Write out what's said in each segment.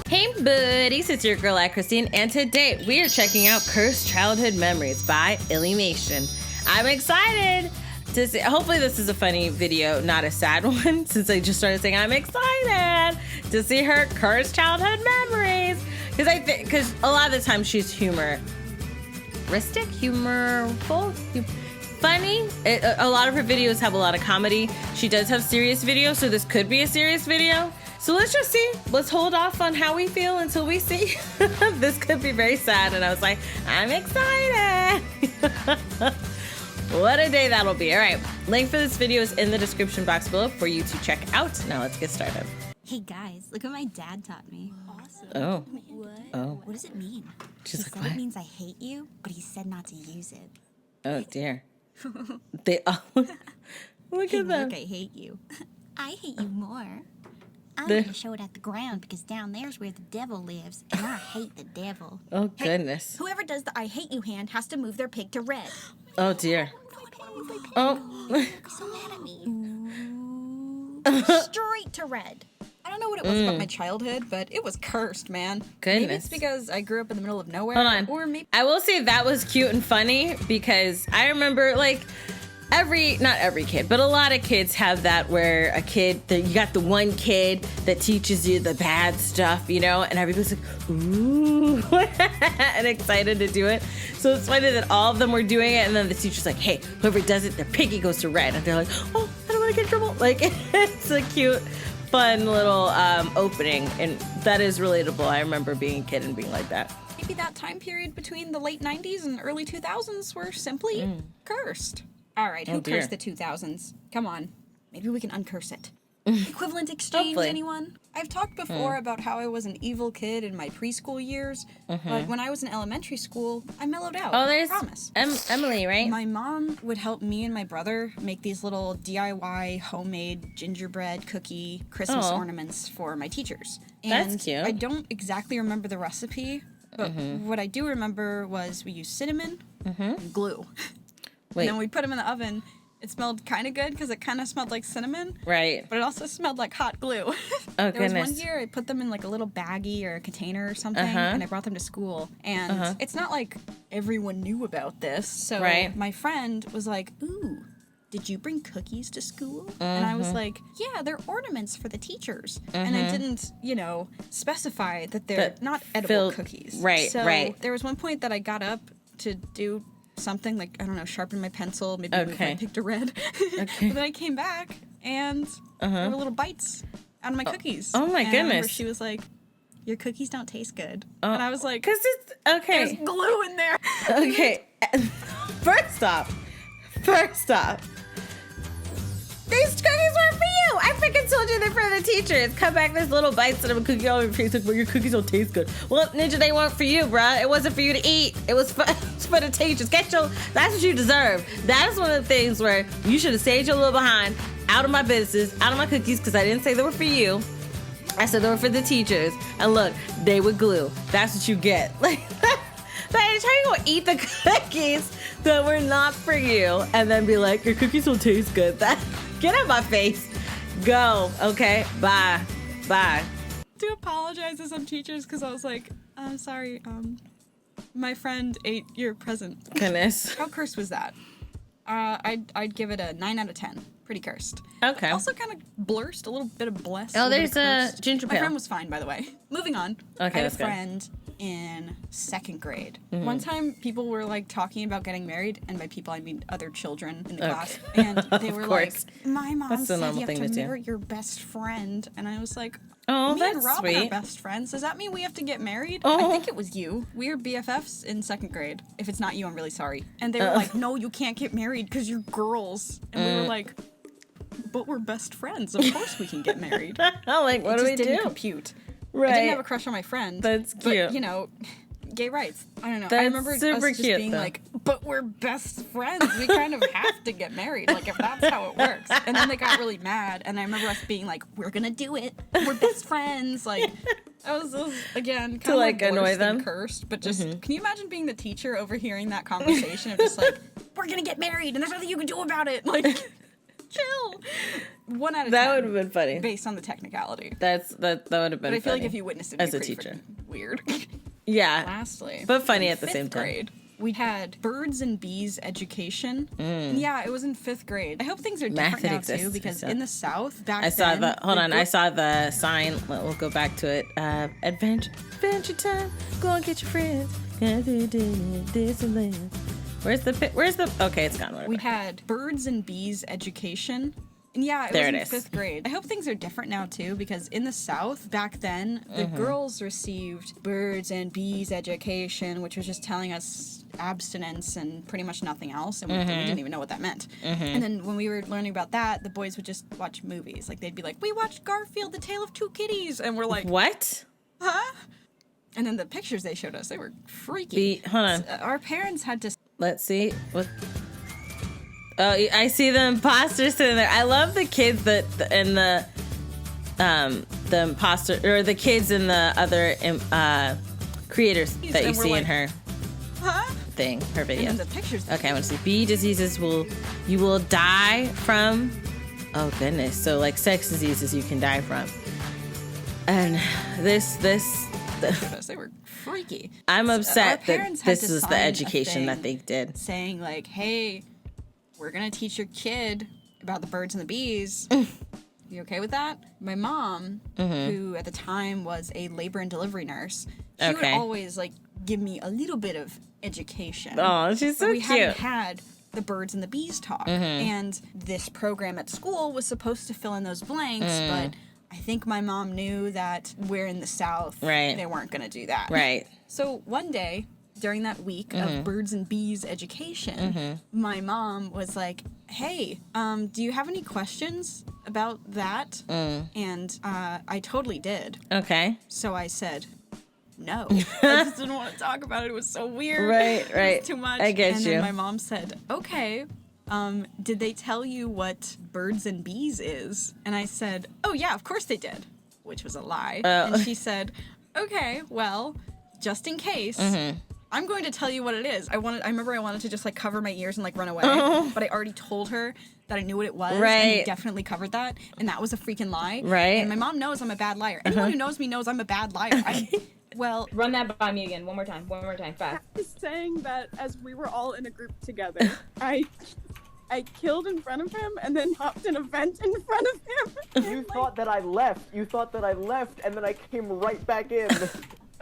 Hey buddies, it's your girl AyChristene, and today we are checking out Cursed Childhood Memories by Illymation. I'm excited to see, hopefully this is a funny video, not a sad one, since I just started saying I'm excited to see her cursed childhood memories. Because a lot of the time she's humorful, funny. A lot of her videos have a lot of comedy. She does have serious videos, so this could be a serious video. So let's just see. Let's hold off on how we feel until we see. This could be very sad, and I was like, I'm excited. What a day that'll be. All right, link for this video is in the description box below for you to check out. Now let's get started. Hey guys, look what my dad taught me. Awesome. Oh. What? Oh. What does it mean? She's He like, said what? it means I hate you, but he said not to use it. Oh dear. They all look Hey, at them. look, I hate you. I hate you more. I'm The- gonna show it at the ground because down there's where the devil lives, and I hate the devil. Oh goodness. Whoever does the I hate you hand has to move their pig to red. Oh dear. Oh. You're so mad at me. Straight to red. I don't know what it was about my childhood, but it was cursed, man. Maybe Goodness. it's because I grew up in the middle of nowhere. Hold on. Or maybe I will say that was cute and funny because I remember like not every kid, but a lot of kids have that where you got the one kid that teaches you the bad stuff, you know, and everybody's like, ooh, and excited to do it. So it's funny that all of them were doing it, and then the teacher's like, hey, whoever does it, their piggy goes to red. And they're like, oh, I don't want to get in trouble. Like, it's a cute, fun little opening, and that is relatable. I remember being a kid and being like that. that time period between the late 90s and early 2000s were simply cursed. All right, who dear. cursed the 2000s? Come on. Maybe we can uncurse it. Equivalent exchange, Hopefully. anyone? I've talked before about how I was an evil kid in my preschool years, but when I was in elementary school, I mellowed out. Oh, there's I promise. Emily, right? My mom would help me and my brother make these little DIY homemade gingerbread cookie Christmas Oh. ornaments for my teachers. That's And cute. I don't exactly remember the recipe, but what I do remember was we used cinnamon and glue. Wait, And then we put them in the oven. It smelled kind of good because it kind of smelled like cinnamon, right. but it also smelled like hot glue. Oh, There was goodness. one year I put them in like a little baggie or a container or something, and I brought them to school. And it's not like everyone knew about this. So Right. my friend was like, ooh, did you bring cookies to school? And I was like, yeah, they're ornaments for the teachers. And I didn't, specify that they're That not edible filled- cookies. right, so right. there was one point that I got up to do something like, I don't know, sharpen my pencil, maybe move Okay. my pick to red. Okay. But then I came back and there were little bites out of my cookies. oh my And I remember goodness. she was like, your cookies don't taste good. And I was like, Because it's there's okay. glue in there. Okay. First off, these cookies were for you. I freaking told you they're for the teachers. Come back, there's little bites of a cookie all over your face. Like, well, your cookies don't taste good. Well, Ninja, they weren't for you, bruh. It wasn't for you to eat. It was for, it's for the teachers. That's what you deserve. That is one of the things where you should have stayed your little behind out of my business, out of my cookies, because I didn't say they were for you. I said they were for the teachers. And look, they were glue. That's what you get. Like, but how you gonna eat the cookies that were not for you and then be like, your cookies don't taste good? Get out of my face. Go. Okay. Bye. Bye. To apologize to some teachers because I was like, I'm sorry, my friend ate your present. Goodness. How cursed was that? I'd give it a 9 out of 10. Pretty cursed. Okay. Also kind of blurst, a little bit of blessed. Oh, little bit there's of a cursed. ginger My ale. friend was fine, by the way. Moving on. Okay, I had a that's good. friend in 2nd grade. Mm-hmm. One time, people were like talking about getting married, and by people I mean other children in the class. And they were like, course. "My mom That's the said normal you have thing to to do. marry your best friend," and I was like, Oh, me and that's Robin are sweet. best friends. Does that mean we have to get married?" Oh. I think it was you. We were BFFs in 2nd grade. If it's not you, I'm really sorry. And they were like, "No, you can't get married because you're girls." And we were like, "But we're best friends. Of course we can get married." I'm like, what it do just we didn't do? compute. Right. I didn't have a crush on my friend. That's But, cute. gay rights. I don't know. That's I remember us super just cute, being though. like, but we're best friends. We kind of have to get married. Like, if that's how it works. And then they got really mad. And I remember us being like, we're going to do it. We're best friends. Like, that was again, kind of like, annoy worse than them? cursed. But just, can you imagine being the teacher overhearing that conversation of just like, we're going to get married and there's nothing you can do about it? Like, chill. 1 out of 10. That would have been funny. Based on the technicality. That would have been. But I feel funny like if you witnessed it, as a it'd be pretty teacher, freaking weird. yeah, Lastly, but funny in at the same 5th time. grade, we had birds and bees education. Yeah, it was in 5th grade. I hope things are different now too, because in the South back I saw then, the. Hold on, I saw the sign. We'll go back to it. Adventure time. Go and get your friends. Disneyland. Where's the? Okay, it's gone. Whatever. We had birds and bees education. And yeah, There it it was is. in 5th grade. I hope things are different now too, because in the South back then, the girls received birds and bees education, which was just telling us abstinence and pretty much nothing else, and we didn't even know what that meant. And then when we were learning about that, the boys would just watch movies. Like they'd be like, "We watched Garfield, The Tale of Two Kitties," and we're like, What? "Huh?" And then the pictures they showed us, they were freaky. Hold on. Our parents had to. Let's see. What? Oh, I see the imposter sitting there. I love the kids that in the imposter or the kids in the other creators that you And we're see in like, her Huh? thing, her video. And then the pictures. Okay, I want to see. Bee diseases you will die from. Oh goodness. So like sex diseases you can die from. And this. They were freaky. I'm upset that parents had this to is the sign a education that thing they did. saying like, "Hey, we're gonna teach your kid about the birds and the bees." You okay with that? My mom, who at the time was a labor and delivery nurse, she would always like give me a little bit of education. Oh, she's so But we cute. hadn't had the birds and the bees talk, and this program at school was supposed to fill in those blanks, but I think my mom knew that we're in the South. Right. They weren't gonna do that. Right. So one day during that week of birds and bees education, my mom was like, "Hey, do you have any questions about that?" And I totally did. Okay. So I said, "No." I just didn't want to talk about it. It was so weird. Right. It was too much. I get and you. then my mom said, "Okay, did they tell you what birds and bees is?" And I said, "Oh yeah, of course they did," which was a lie. Oh. And she said, "Okay, well, just in case, I'm going to tell you what it is." I remember I wanted to just like cover my ears and like run away, but I already told her that I knew what it was, and Right. I definitely covered that, and that was a freaking lie. Right. And my mom knows I'm a bad liar. Anyone who knows me knows I'm a bad liar. Well, Run that by me again. One more time, fast. Was saying that as we were all in a group together, I killed in front of him and then hopped in a vent in front of him. You thought that I left. You thought that I left, and then I came right back in.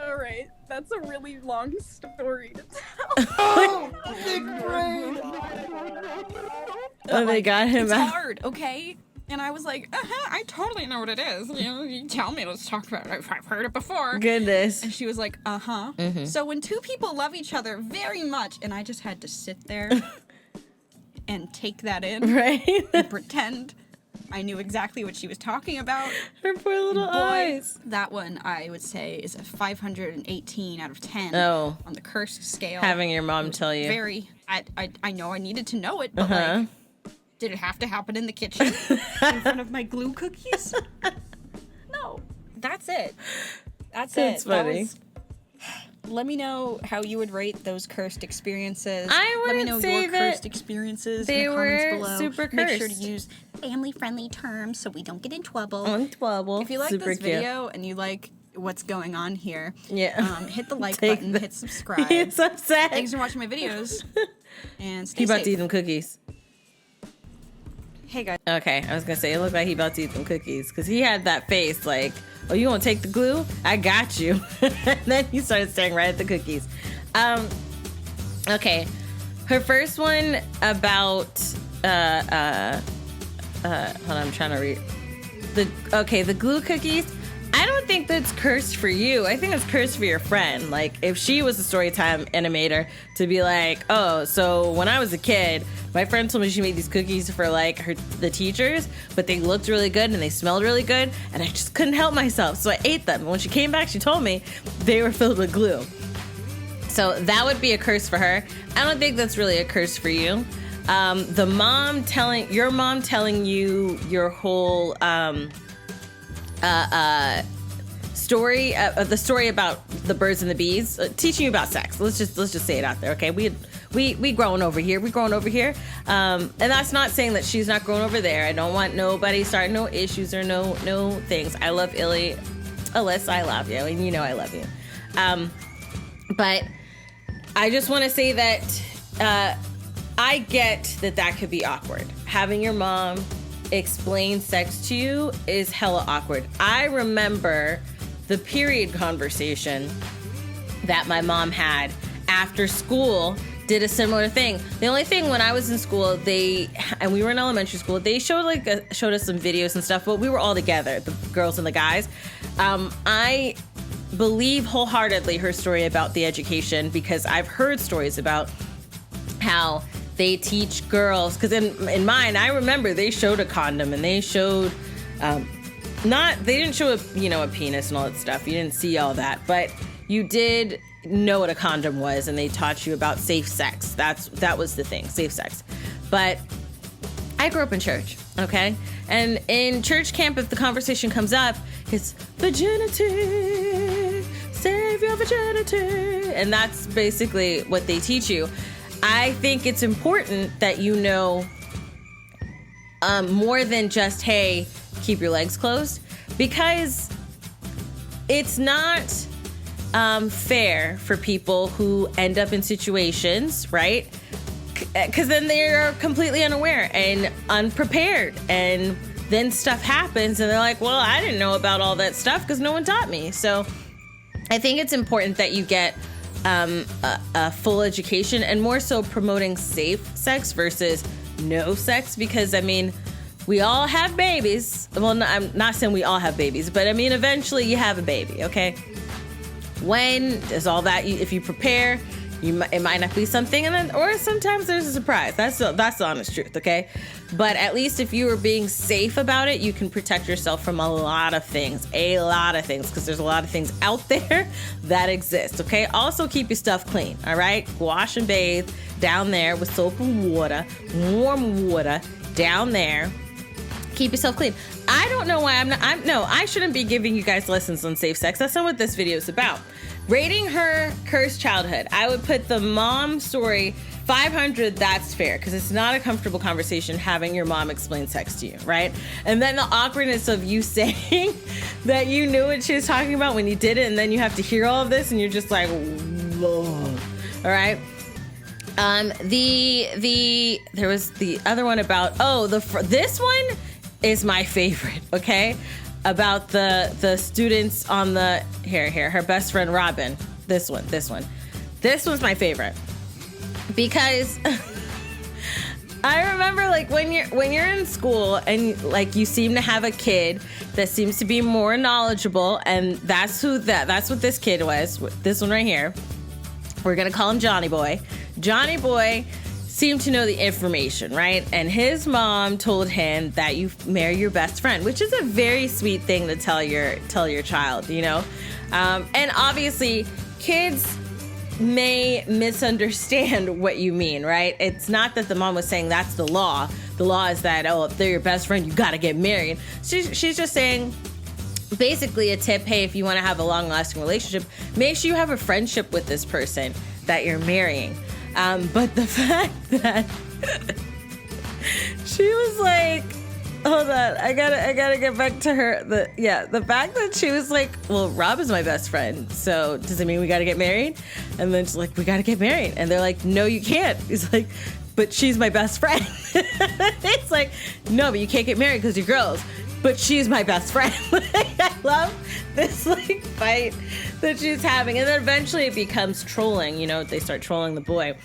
All right, that's a really long story to tell. Oh, sixth grade! Oh, they got him it's out. hard, okay? And I was like, I totally know what it is. You know, you tell me, let's talk about it. I've heard it before. Goodness. And she was like, So when two people love each other very much, and I just had to sit there and take that in Right? and pretend I knew exactly what she was talking about. Her poor little eyes. That one, I would say, is a 518 out of 10 Oh. on the cursed scale. Having your mom tell you. Very, I know I needed to know it, but like, did it have to happen in the kitchen in front of my glue cookies? No. That's it. That's That's it. That funny. was- let me know how you would rate those cursed experiences. I Let me wouldn't know say your that cursed experiences they in the comments were below. super Make sure to cursed. use Family-friendly terms so we don't get in trouble. On 12. if you like Super this cute. video and you like what's going on here, Yeah. hit the like Take button, the- hit subscribe. He's upset. Thanks for watching my videos, and stay He about safe. to eat them cookies. Hey guys. Okay, I was gonna say it looked like he about to eat them cookies because he had that face like, "Oh, you gonna take the glue? I got you." And then he started staring right at the cookies. Okay, her first one about hold on, I'm trying to read the glue cookies. I don't think that's cursed for you. I think it's cursed for your friend. Like, if she was a storytime animator, to be like, "Oh, so when I was a kid, my friend told me she made these cookies for like the teachers, but they looked really good and they smelled really good, and I just couldn't help myself, so I ate them. And when she came back, she told me they were filled with glue." So that would be a curse for her. I don't think that's really a curse for you. Your mom telling you your whole story the story about the birds and the bees, teaching you about sex. Let's just say it out there, okay? we growing over here. We growing over here. And that's not saying that she's not growing over there. I don't want nobody starting no issues or no things. I love Illy. Alyssa, I love you, and you know I love you. But I just want to say that I get that could be awkward. Having your mom explain sex to you is hella awkward. I remember the period conversation that my mom had after school. Did a similar thing. The only thing, when I was in school, and we were in elementary school, they showed us some videos and stuff, but we were all together, the girls and the guys. I believe wholeheartedly her story about the education, because I've heard stories about how they teach girls, because in mine, I remember they showed a condom, and they showed they didn't show a penis and all that stuff. You didn't see all that, but you did know what a condom was, and they taught you about safe sex. That was the thing, safe sex. But I grew up in church, okay? And in church camp, if the conversation comes up, it's virginity, save your virginity, and that's basically what they teach you. I think it's important that you know more than just, hey, keep your legs closed, because it's not fair for people who end up in situations, right? Because then they're completely unaware and unprepared, and then stuff happens and they're like, well, I didn't know about all that stuff because no one taught me. So I think it's important that you get a full education, and more so promoting safe sex versus no sex, because I mean, we all have babies. Well, no, I'm not saying we all have babies, but I mean, eventually you have a baby, okay? When does all that? If you prepare, it might not be something, or sometimes there's a surprise. That's the honest truth, okay? But at least if you are being safe about it, you can protect yourself from a lot of things, because there's a lot of things out there that exist, okay? Also, keep your stuff clean, all right? Wash and bathe down there with soap and water, warm water down there. Keep yourself clean. I don't know why I shouldn't be giving you guys lessons on safe sex. That's not what this video is about. Rating her cursed childhood, I would put the mom story 500. That's fair, because it's not a comfortable conversation having your mom explain sex to you, right? And then the awkwardness of you saying that you knew what she was talking about when you did it, and then you have to hear all of this, and you're just like, whoa. All right. There was the other one about this one is my favorite, okay? About the students on the her best friend Robin. This was my favorite, because I remember, like, when you're in school and like you seem to have a kid that seems to be more knowledgeable, and that's what this kid was. This one right here, we're gonna call him Johnny Boy. Johnny Boy seemed to know the information, right? And his mom told him that you marry your best friend, which is a very sweet thing to tell your child, you know? And obviously, kids may misunderstand what you mean, right? It's not that the mom was saying that's the law. The law is that, if they're your best friend, you gotta get married. She's just saying, basically a tip, hey, if you wanna have a long-lasting relationship, make sure you have a friendship with this person that you're marrying. But the fact that she was like, hold on, I gotta get back to her. The fact that she was like, well, Rob is my best friend, so does it mean we gotta get married? And then she's like, we gotta get married. And they're like, no, you can't. He's like, but she's my best friend. It's like, no, but you can't get married because you're girls. But she's my best friend. I love this like fight that she's having, and then eventually it becomes trolling. You know, they start trolling the boy.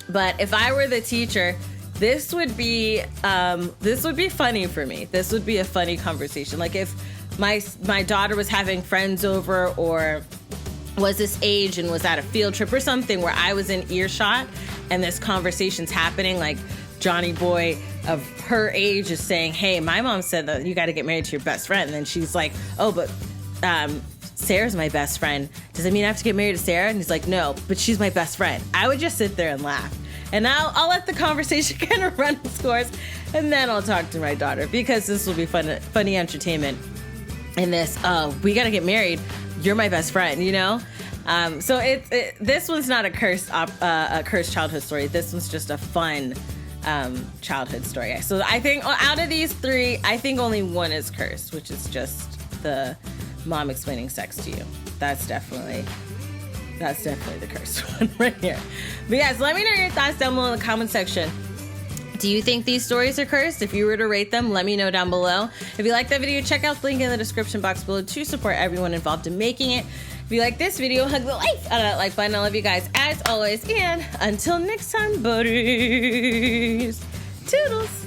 But if I were the teacher, this would be funny for me. This would be a funny conversation. Like if my daughter was having friends over, or was this age and was at a field trip or something where I was in earshot and this conversation's happening, like Johnny Boy of her age is saying, hey, my mom said that you got to get married to your best friend. And then she's like, oh, but Sarah's my best friend. Does it mean I have to get married to Sarah? And he's like, no, but she's my best friend. I would just sit there and laugh. And I'll let the conversation kind of run its course, and then I'll talk to my daughter, because this will be funny entertainment in this, we got to get married. You're my best friend, you know? So this one's not a cursed childhood story. This one's just a fun childhood story. So I think out of these three, I think only one is cursed, which is just the mom explaining sex to you. That's definitely the cursed one right here. But yes, let me know your thoughts down below in the comment section. Do you think these stories are cursed? If you were to rate them, let me know down below. If you like that video, check out the link in the description box below to support everyone involved in making it. If you like this video, hug the life out of that like button. I love you guys as always. And until next time, buddies. Toodles.